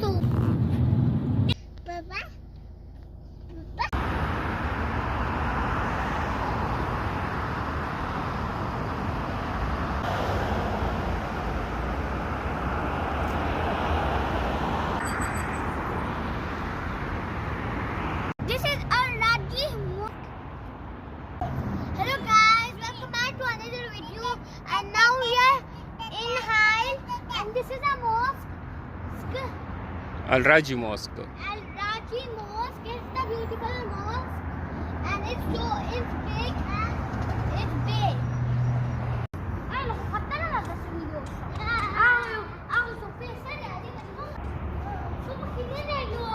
so. Papa. This is Al-Raji Mosque. Hello guys, welcome back to another video. And now we are in Hail, and this is a mosque. Al-Raji Mosque. Al-Raji Mosque is the beautiful mosque, and it's big and it's big. Ay, nakakata na lang sa video. Ako so pesa na din ako. So makinig yo.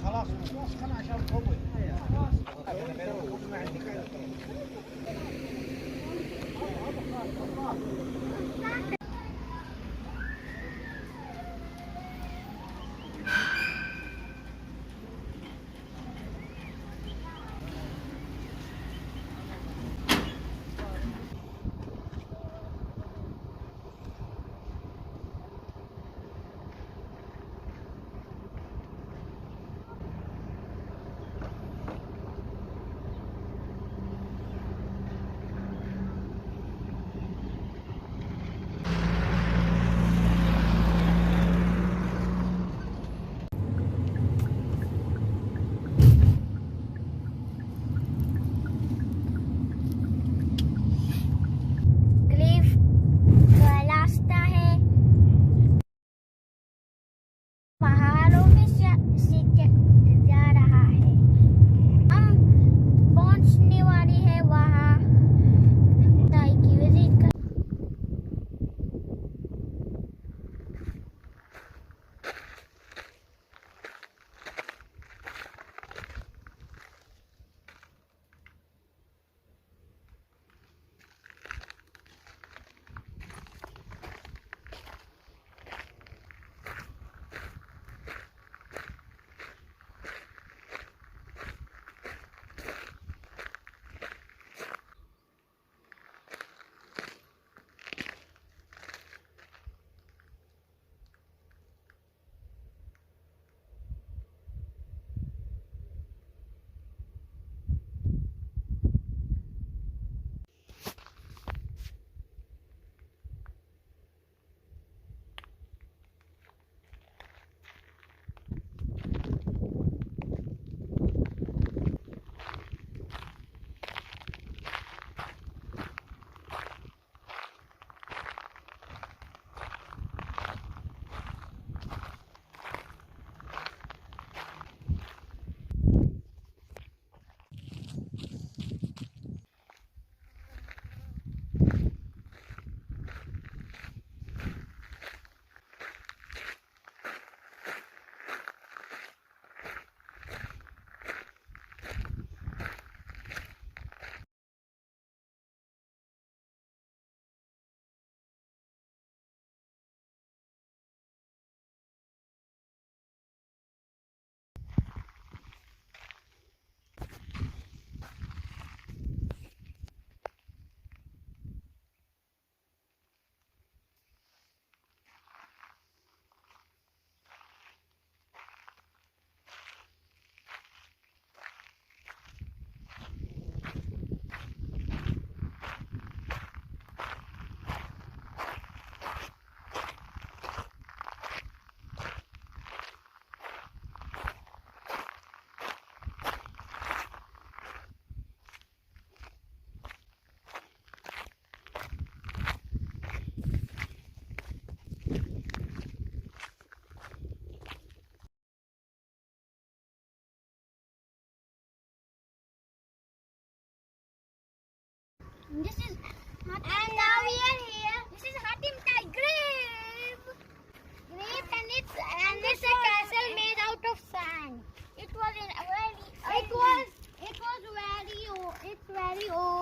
خلاص خلنا عشان نطول This is and now we are here. This is Hatim Tai Grave. And it's a castle made out of sand. It was very old. It's very old.